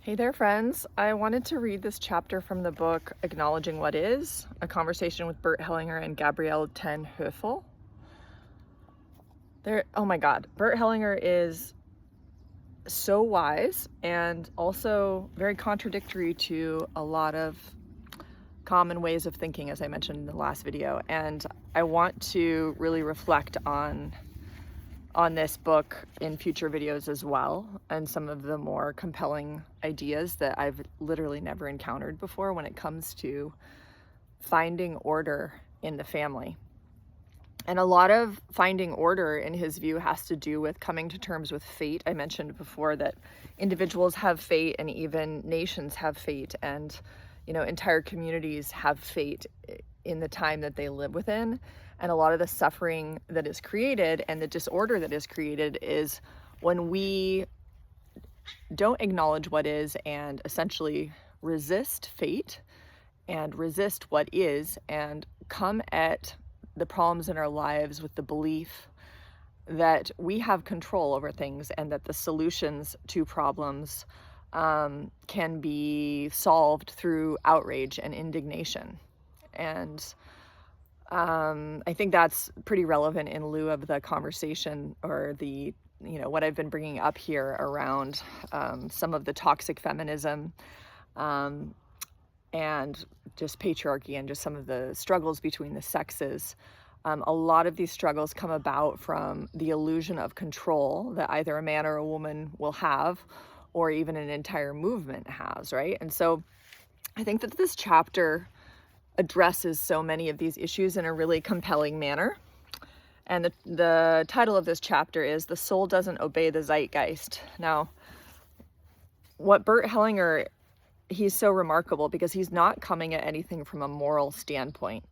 Hey there, friends. I wanted to read this chapter from the book Acknowledging What Is, a conversation with Bert Hellinger and Gabrielle ten Höfel. Oh my God, Bert Hellinger is so wise and also very contradictory to a lot of common ways of thinking, as I mentioned in the last video. And I want to really reflect on this book in future videos as well, and some of the more compelling ideas that I've literally never encountered before when it comes to finding order in the family. And a lot of finding order, in his view, has to do with coming to terms with fate. I mentioned before that individuals have fate, and even nations have fate, and entire communities have fate in the time that they live within. And a lot of the suffering that is created and the disorder that is created is when we don't acknowledge what is and essentially resist fate and resist what is and come at the problems in our lives with the belief that we have control over things and that the solutions to problems can be solved through outrage and indignation. And I think that's pretty relevant in lieu of the conversation or the, what I've been bringing up here around some of the toxic feminism and just patriarchy and just some of the struggles between the sexes. A lot of these struggles come about from the illusion of control that either a man or a woman will have, or even an entire movement has, right? And so I think that this chapter addresses so many of these issues in a really compelling manner. And the title of this chapter is "The Soul Doesn't Obey the Zeitgeist." Now, what Bert Hellinger, he's so remarkable because he's not coming at anything from a moral standpoint.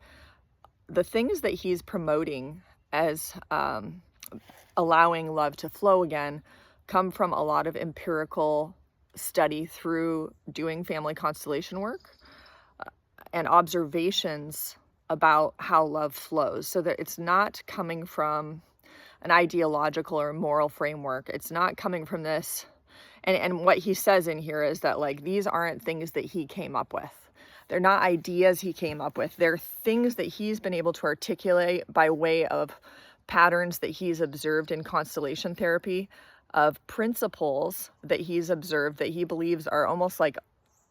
The things that he's promoting as allowing love to flow again come from a lot of empirical study through doing family constellation work and observations about how love flows, so that it's not coming from an ideological or moral framework. It's not coming from this. And what he says in here is that, like, these aren't things that he came up with. They're not ideas he came up with. They're things that he's been able to articulate by way of patterns that he's observed in constellation therapy, of principles that he's observed that he believes are almost like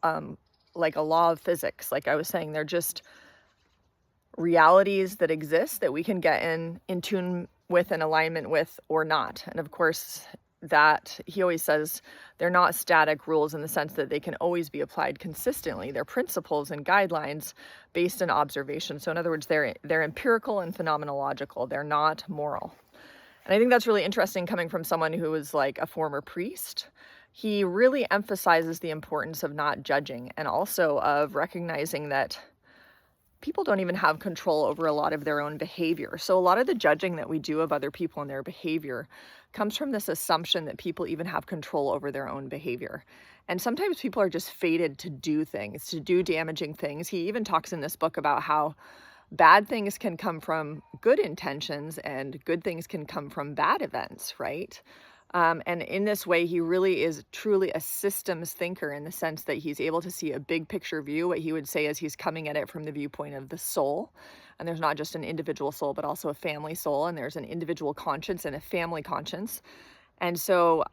a law of physics. Like I was saying, they're just realities that exist that we can get in tune with and alignment with or not. And of course, that he always says they're not static rules in the sense that they can always be applied consistently. They're principles and guidelines based on observation. So in other words, they're empirical and phenomenological. They're not moral. And I think that's really interesting coming from someone who is like a former priest. He really emphasizes the importance of not judging, and also of recognizing that people don't even have control over a lot of their own behavior. So a lot of the judging that we do of other people and their behavior comes from this assumption that people even have control over their own behavior. And sometimes people are just fated to do things, to do damaging things. He even talks in this book about how bad things can come from good intentions and good things can come from bad events, right? And in this way, he really is truly a systems thinker, in the sense that he's able to see a big picture view. What he would say is he's coming at it from the viewpoint of the soul. And there's not just an individual soul, but also a family soul. And there's an individual conscience and a family conscience. And so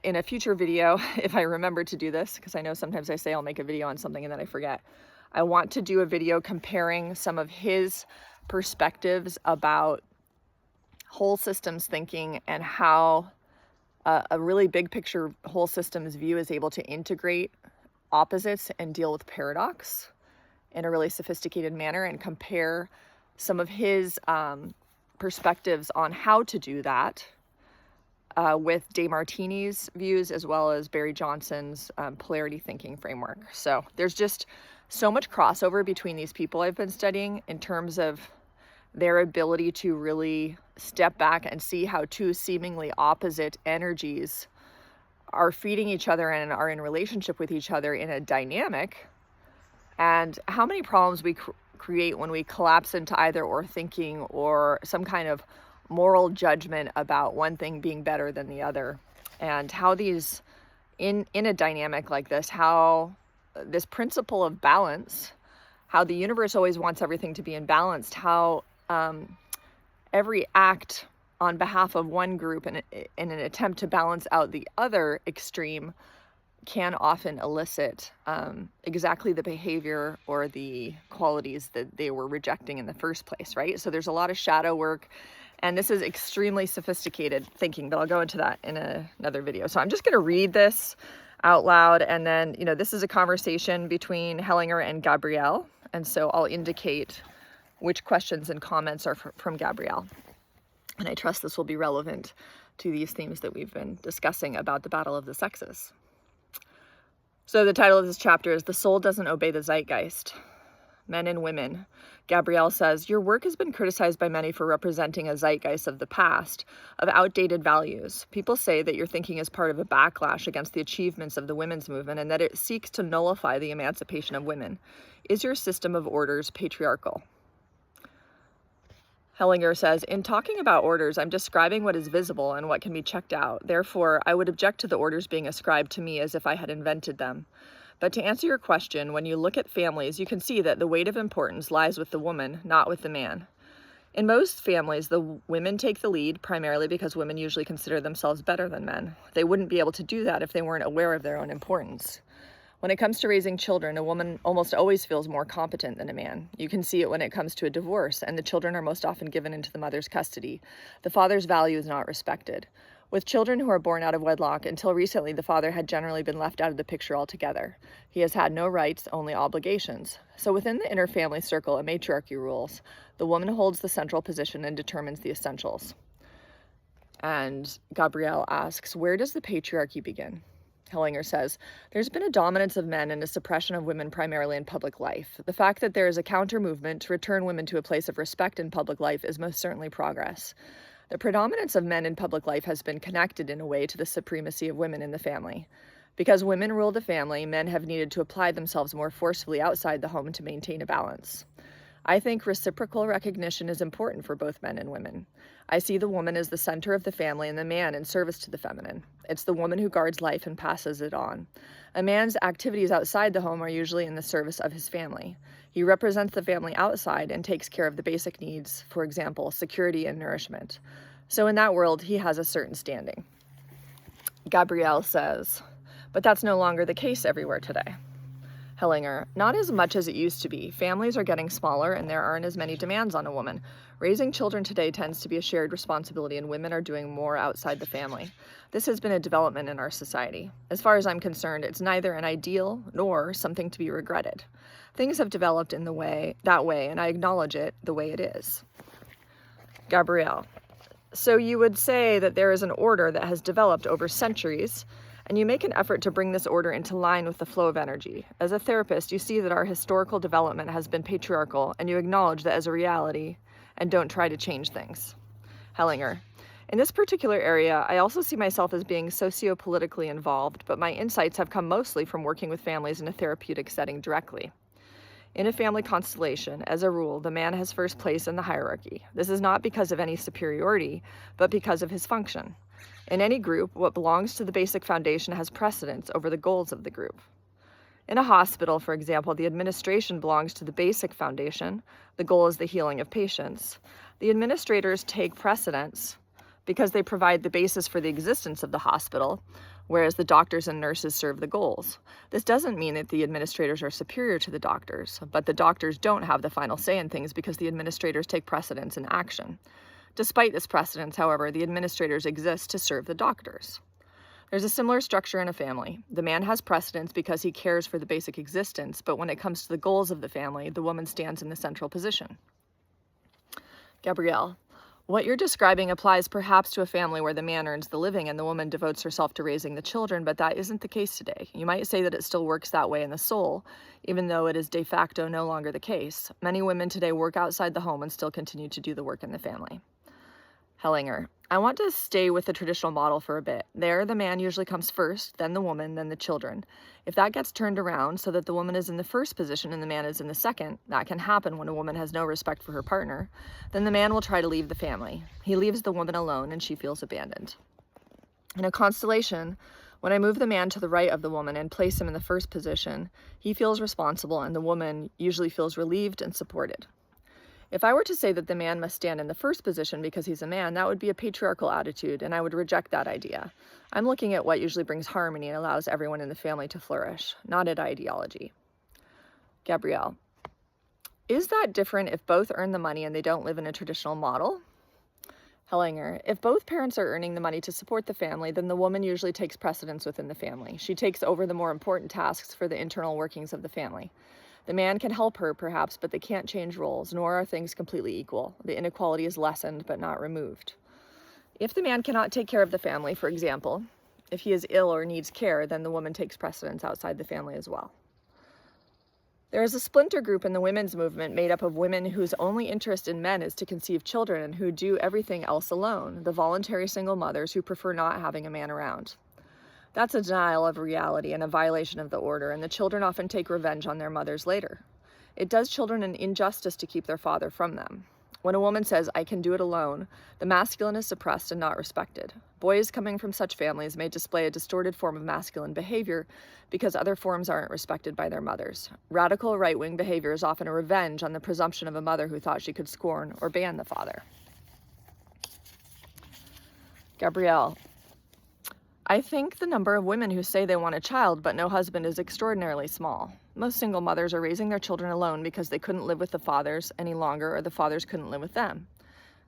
in a future video, if I remember to do this, because I know sometimes I say I'll make a video on something and then I forget, I want to do a video comparing some of his perspectives about whole systems thinking and how a really big picture whole systems view is able to integrate opposites and deal with paradox in a really sophisticated manner, and compare some of his perspectives on how to do that with DeMartini's views, as well as Barry Johnson's polarity thinking framework. So there's just so much crossover between these people I've been studying in terms of their ability to really step back and see how two seemingly opposite energies are feeding each other and are in relationship with each other in a dynamic, and how many problems we create when we collapse into either or thinking or some kind of moral judgment about one thing being better than the other, and how these in a dynamic like this, how this principle of balance, how the universe always wants everything to be in balance, how every act on behalf of one group in an attempt to balance out the other extreme can often elicit exactly the behavior or the qualities that they were rejecting in the first place, right? So there's a lot of shadow work, and this is extremely sophisticated thinking, but I'll go into that in another video. So I'm just going to read this out loud, and then, this is a conversation between Hellinger and Gabrielle, and so I'll indicate which questions and comments are from Gabrielle. And I trust this will be relevant to these themes that we've been discussing about the battle of the sexes. So the title of this chapter is The Soul Doesn't Obey the Zeitgeist. Men and Women. Gabrielle says, your work has been criticized by many for representing a zeitgeist of the past, of outdated values. People say that your thinking is part of a backlash against the achievements of the women's movement and that it seeks to nullify the emancipation of women. Is your system of orders patriarchal? Hellinger says, in talking about orders, I'm describing what is visible and what can be checked out. Therefore, I would object to the orders being ascribed to me as if I had invented them. But to answer your question, when you look at families, you can see that the weight of importance lies with the woman, not with the man. In most families, the women take the lead, primarily because women usually consider themselves better than men. They wouldn't be able to do that if they weren't aware of their own importance. When it comes to raising children, a woman almost always feels more competent than a man. You can see it when it comes to a divorce, and the children are most often given into the mother's custody. The father's value is not respected. With children who are born out of wedlock, until recently the father had generally been left out of the picture altogether. He has had no rights, only obligations. So within the inner family circle, a matriarchy rules. The woman holds the central position and determines the essentials. And Gabrielle asks, where does the patriarchy begin? Hellinger says, there's been a dominance of men and a suppression of women primarily in public life. The fact that there is a counter movement to return women to a place of respect in public life is most certainly progress. The predominance of men in public life has been connected in a way to the supremacy of women in the family. Because women rule the family, men have needed to apply themselves more forcefully outside the home to maintain a balance. I think reciprocal recognition is important for both men and women. I see the woman as the center of the family and the man in service to the feminine. It's the woman who guards life and passes it on. A man's activities outside the home are usually in the service of his family. He represents the family outside and takes care of the basic needs, for example, security and nourishment. So in that world, he has a certain standing. Gabrielle says, but that's no longer the case everywhere today. Hellinger, not as much as it used to be. Families are getting smaller and there aren't as many demands on a woman. Raising children today tends to be a shared responsibility and women are doing more outside the family. This has been a development in our society. As far as I'm concerned, it's neither an ideal nor something to be regretted. Things have developed in that way, and I acknowledge it the way it is. Gabrielle, so you would say that there is an order that has developed over centuries, and you make an effort to bring this order into line with the flow of energy. As a therapist, you see that our historical development has been patriarchal, and you acknowledge that as a reality, and don't try to change things. Hellinger, in this particular area, I also see myself as being socio-politically involved, but my insights have come mostly from working with families in a therapeutic setting directly. In a family constellation, as a rule, the man has first place in the hierarchy. This is not because of any superiority, but because of his function. In any group, what belongs to the basic foundation has precedence over the goals of the group. In a hospital, for example, the administration belongs to the basic foundation. The goal is the healing of patients. The administrators take precedence because they provide the basis for the existence of the hospital, whereas the doctors and nurses serve the goals. This doesn't mean that the administrators are superior to the doctors, but the doctors don't have the final say in things because the administrators take precedence in action. Despite this precedence, however, the administrators exist to serve the doctors. There's a similar structure in a family. The man has precedence because he cares for the basic existence, but when it comes to the goals of the family, the woman stands in the central position. Gabrielle, what you're describing applies perhaps to a family where the man earns the living and the woman devotes herself to raising the children, but that isn't the case today. You might say that it still works that way in the soul, even though it is de facto no longer the case. Many women today work outside the home and still continue to do the work in the family. Hellinger, I want to stay with the traditional model for a bit. There, the man usually comes first, then the woman, then the children. If that gets turned around so that the woman is in the first position and the man is in the second, that can happen when a woman has no respect for her partner, then the man will try to leave the family. He leaves the woman alone and she feels abandoned. In a constellation, When I move the man to the right of the woman and place him in the first position, he feels responsible and the woman usually feels relieved and supported. If I were to say that the man must stand in the first position because he's a man, that would be a patriarchal attitude, and I would reject that idea. I'm looking at what usually brings harmony and allows everyone in the family to flourish, not at ideology. Gabrielle, is that different if both earn the money and they don't live in a traditional model? Hellinger, if both parents are earning the money to support the family, then the woman usually takes precedence within the family. She takes over the more important tasks for the internal workings of the family. The man can help her, perhaps, but they can't change roles, nor are things completely equal. The inequality is lessened, but not removed. If the man cannot take care of the family, for example, if he is ill or needs care, then the woman takes precedence outside the family as well. There is a splinter group in the women's movement made up of women whose only interest in men is to conceive children and who do everything else alone, the voluntary single mothers who prefer not having a man around. That's a denial of reality and a violation of the order, and the children often take revenge on their mothers later. It does children an injustice to keep their father from them. When a woman says, "I can do it alone," the masculine is suppressed and not respected. Boys coming from such families may display a distorted form of masculine behavior because other forms aren't respected by their mothers. Radical right-wing behavior is often a revenge on the presumption of a mother who thought she could scorn or ban the father. Gabrielle, I think the number of women who say they want a child but no husband is extraordinarily small. Most single mothers are raising their children alone because they couldn't live with the fathers any longer or the fathers couldn't live with them.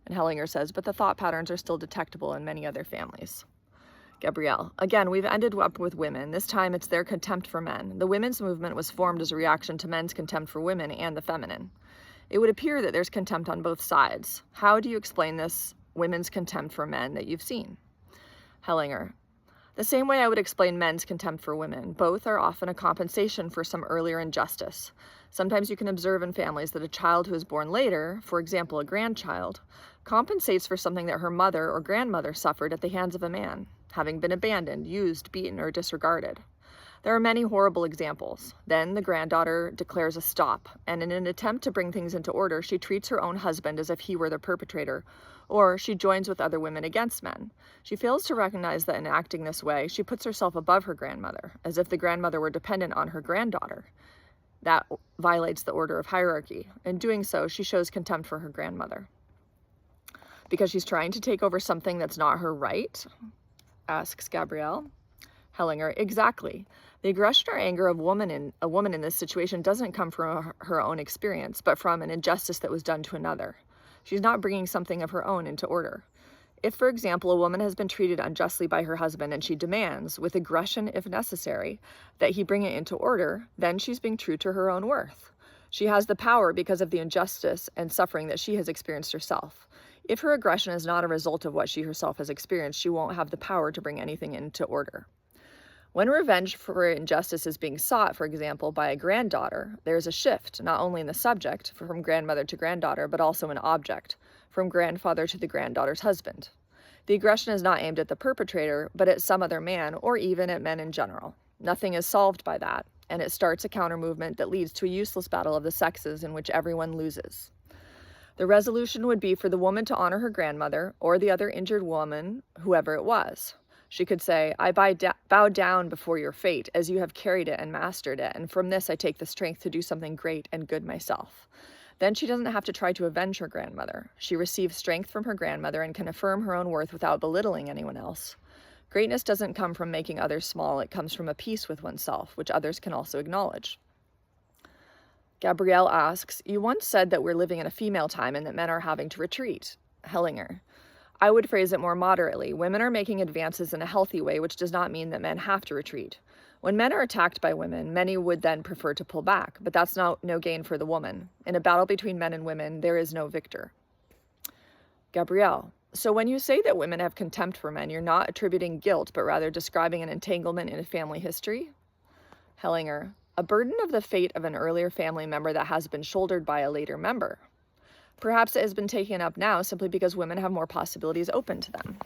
And Hellinger says, but the thought patterns are still detectable in many other families. Gabrielle, again, we've ended up with women. This time it's their contempt for men. The women's movement was formed as a reaction to men's contempt for women and the feminine. It would appear that there's contempt on both sides. How do you explain this women's contempt for men that you've seen? Hellinger, the same way I would explain men's contempt for women. Both are often a compensation for some earlier injustice. Sometimes you can observe in families that a child who is born later, for example, a grandchild, compensates for something that her mother or grandmother suffered at the hands of a man, having been abandoned, used, beaten, or disregarded. There are many horrible examples. Then the granddaughter declares a stop, and in an attempt to bring things into order, she treats her own husband as if he were the perpetrator, or she joins with other women against men. She fails to recognize that in acting this way, she puts herself above her grandmother, as if the grandmother were dependent on her granddaughter. That violates the order of hierarchy. In doing so, she shows contempt for her grandmother. Because she's trying to take over something that's not her right? Asks Gabrielle. Hellinger, exactly. The aggression or anger of a woman in this situation doesn't come from her own experience, but from an injustice that was done to another. She's not bringing something of her own into order. If, for example, a woman has been treated unjustly by her husband and she demands, with aggression if necessary, that he bring it into order, then she's being true to her own worth. She has the power because of the injustice and suffering that she has experienced herself. If her aggression is not a result of what she herself has experienced, she won't have the power to bring anything into order. When revenge for injustice is being sought, for example, by a granddaughter, there's a shift, not only in the subject, from grandmother to granddaughter, but also in object, from grandfather to the granddaughter's husband. The aggression is not aimed at the perpetrator, but at some other man, or even at men in general. Nothing is solved by that, and it starts a counter-movement that leads to a useless battle of the sexes in which everyone loses. The resolution would be for the woman to honor her grandmother, or the other injured woman, whoever it was. She could say, I bow down before your fate, as you have carried it and mastered it, and from this I take the strength to do something great and good myself. Then she doesn't have to try to avenge her grandmother. She receives strength from her grandmother and can affirm her own worth without belittling anyone else. Greatness doesn't come from making others small, it comes from a peace with oneself, which others can also acknowledge. Gabrielle asks, you once said that we're living in a female time and that men are having to retreat. Hellinger, I would phrase it more moderately. Women are making advances in a healthy way, which does not mean that men have to retreat. When men are attacked by women, many would then prefer to pull back, but that's no gain for the woman. In a battle between men and women, there is no victor. Gabrielle, so when you say that women have contempt for men, you're not attributing guilt, but rather describing an entanglement in a family history? Hellinger, a burden of the fate of an earlier family member that has been shouldered by a later member. Perhaps it has been taken up now simply because women have more possibilities open to them.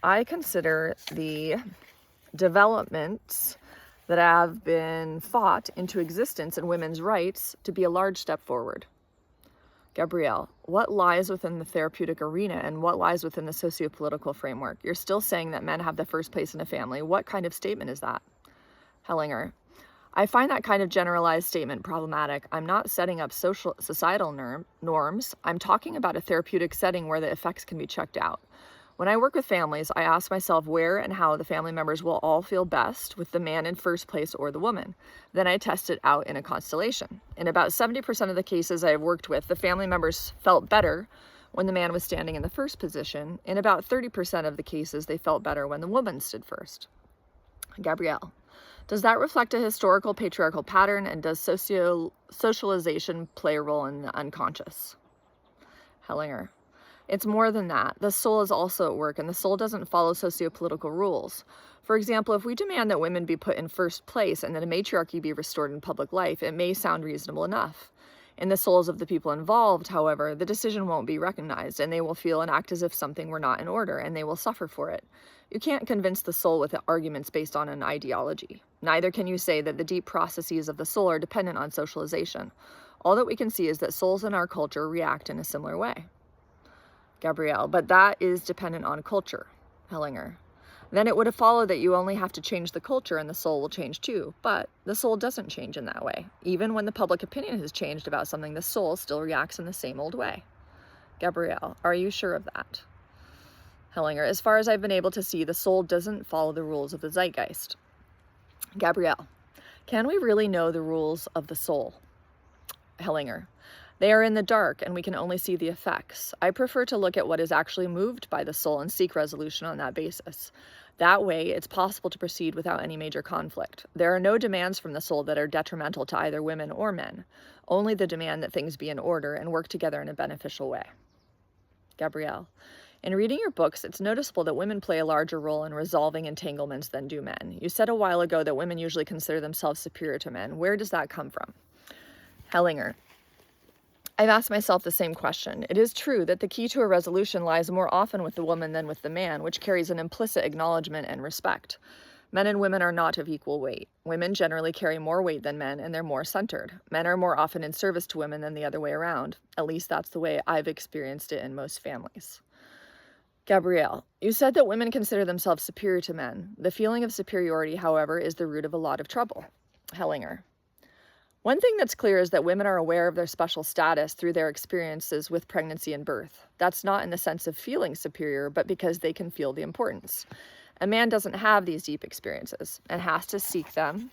I consider the developments that have been fought into existence in women's rights to be a large step forward. Gabrielle, what lies within the therapeutic arena and what lies within the sociopolitical framework? You're still saying that men have the first place in a family. What kind of statement is that? Hellinger, I find that kind of generalized statement problematic. I'm not setting up societal norms. I'm talking about a therapeutic setting where the effects can be checked out. When I work with families, I ask myself where and how the family members will all feel best with the man in first place or the woman. Then I test it out in a constellation. In about 70% of the cases I have worked with, the family members felt better when the man was standing in the first position. In about 30% of the cases, they felt better when the woman stood first. Gabrielle, does that reflect a historical patriarchal pattern, and does socialization play a role in the unconscious? Hellinger, it's more than that. The soul is also at work, and the soul doesn't follow sociopolitical rules. For example, if we demand that women be put in first place and that a matriarchy be restored in public life, it may sound reasonable enough. In the souls of the people involved, however, the decision won't be recognized, and they will feel and act as if something were not in order, and they will suffer for it. You can't convince the soul with arguments based on an ideology. Neither can you say that the deep processes of the soul are dependent on socialization. All that we can see is that souls in our culture react in a similar way. Gabrielle, but that is dependent on culture. Hellinger, then it would have followed that you only have to change the culture and the soul will change too. But the soul doesn't change in that way. Even when the public opinion has changed about something, the soul still reacts in the same old way. Gabrielle, are you sure of that? Hellinger, as far as I've been able to see, the soul doesn't follow the rules of the zeitgeist. Gabrielle, can we really know the rules of the soul? Hellinger, they are in the dark and we can only see the effects. I prefer to look at what is actually moved by the soul and seek resolution on that basis. That way, it's possible to proceed without any major conflict. There are no demands from the soul that are detrimental to either women or men, only the demand that things be in order and work together in a beneficial way. Gabrielle, in reading your books, it's noticeable that women play a larger role in resolving entanglements than do men. You said a while ago that women usually consider themselves superior to men. Where does that come from? Hellinger, I've asked myself the same question. It is true that the key to a resolution lies more often with the woman than with the man, which carries an implicit acknowledgement and respect. Men and women are not of equal weight. Women generally carry more weight than men, and they're more centered. Men are more often in service to women than the other way around. At least that's the way I've experienced it in most families. Gabrielle, you said that women consider themselves superior to men. The feeling of superiority, however, is the root of a lot of trouble. Hellinger, one thing that's clear is that women are aware of their special status through their experiences with pregnancy and birth. That's not in the sense of feeling superior, but because they can feel the importance. A man doesn't have these deep experiences and has to seek them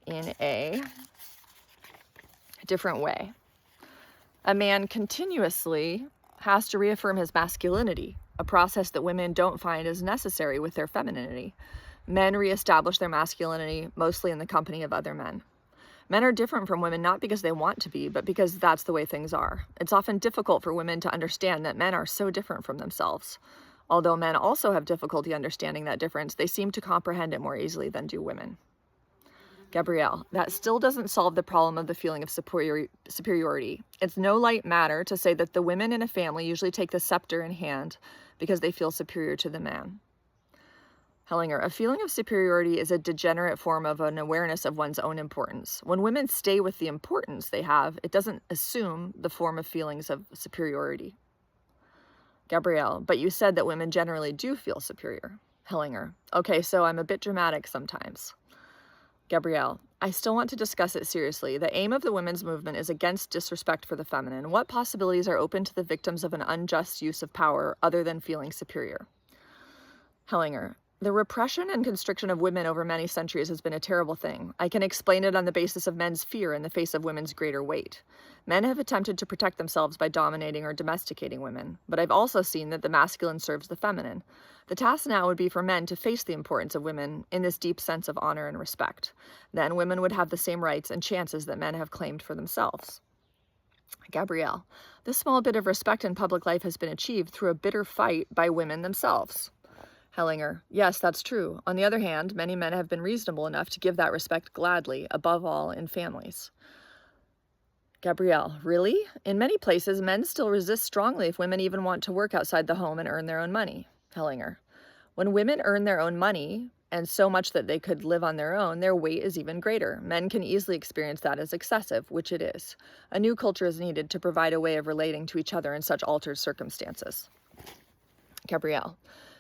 in a different way. A man continuously has to reaffirm his masculinity, a process that women don't find as necessary with their femininity. Men reestablish their masculinity mostly in the company of other men. Men are different from women not because they want to be, but because that's the way things are. It's often difficult for women to understand that men are so different from themselves. Although men also have difficulty understanding that difference, they seem to comprehend it more easily than do women. Gabrielle, that still doesn't solve the problem of the feeling of superiority. It's no light matter to say that the women in a family usually take the scepter in hand because they feel superior to the man. Hellinger, a feeling of superiority is a degenerate form of an awareness of one's own importance. When women stay with the importance they have, it doesn't assume the form of feelings of superiority. Gabrielle, but you said that women generally do feel superior. Hellinger, okay, so I'm a bit dramatic sometimes. Gabrielle, I still want to discuss it seriously. The aim of the women's movement is against disrespect for the feminine. What possibilities are open to the victims of an unjust use of power other than feeling superior? Hellinger, the repression and constriction of women over many centuries has been a terrible thing. I can explain it on the basis of men's fear in the face of women's greater weight. Men have attempted to protect themselves by dominating or domesticating women, but I've also seen that the masculine serves the feminine. The task now would be for men to face the importance of women in this deep sense of honor and respect. Then women would have the same rights and chances that men have claimed for themselves. Gabrielle, this small bit of respect in public life has been achieved through a bitter fight by women themselves. Hellinger, yes, that's true. On the other hand, many men have been reasonable enough to give that respect gladly, above all in families. Gabrielle, really? In many places, men still resist strongly if women even want to work outside the home and earn their own money. Hellinger, when women earn their own money and so much that they could live on their own, their weight is even greater. Men can easily experience that as excessive, which it is. A new culture is needed to provide a way of relating to each other in such altered circumstances. Gabrielle,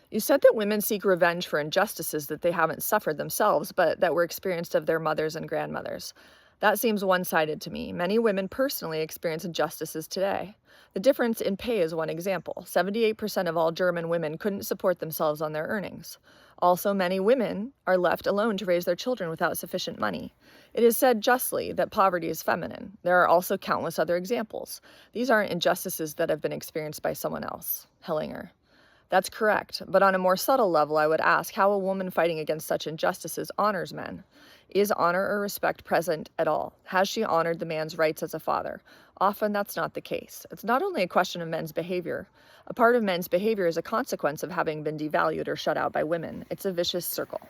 you said that women seek revenge for injustices that they haven't suffered themselves, but that were experienced of their mothers and grandmothers. That seems one-sided to me. Many women personally experience injustices today. The difference in pay is one example. 78% of all German women couldn't support themselves on their earnings. Also, many women are left alone to raise their children without sufficient money. It is said justly that poverty is feminine. There are also countless other examples. These aren't injustices that have been experienced by someone else. Hellinger. That's correct, but on a more subtle level, I would ask how a woman fighting against such injustices honors men. Is honor or respect present at all? Has she honored the man's rights as a father? Often that's not the case. It's not only a question of men's behavior. A part of men's behavior is a consequence of having been devalued or shut out by women. It's a vicious circle.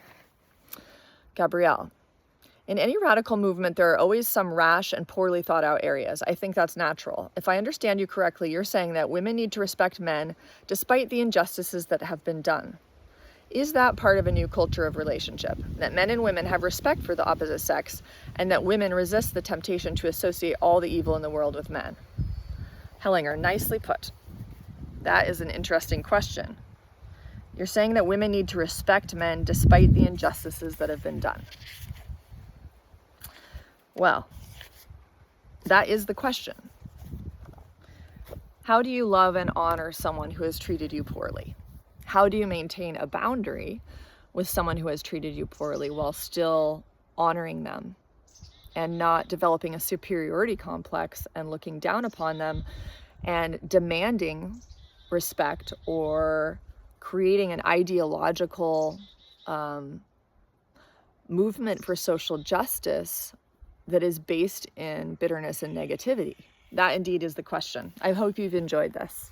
Gabrielle. In any radical movement, there are always some rash and poorly thought out areas. I think that's natural. If I understand you correctly, you're saying that women need to respect men despite the injustices that have been done. Is that part of a new culture of relationship? That men and women have respect for the opposite sex and that women resist the temptation to associate all the evil in the world with men? Hellinger, nicely put. That is an interesting question. You're saying that women need to respect men despite the injustices that have been done. Well, that is the question. How do you love and honor someone who has treated you poorly? How do you maintain a boundary with someone who has treated you poorly while still honoring them and not developing a superiority complex and looking down upon them and demanding respect or creating an ideological movement for social justice that is based in bitterness and negativity? That indeed is the question. I hope you've enjoyed this.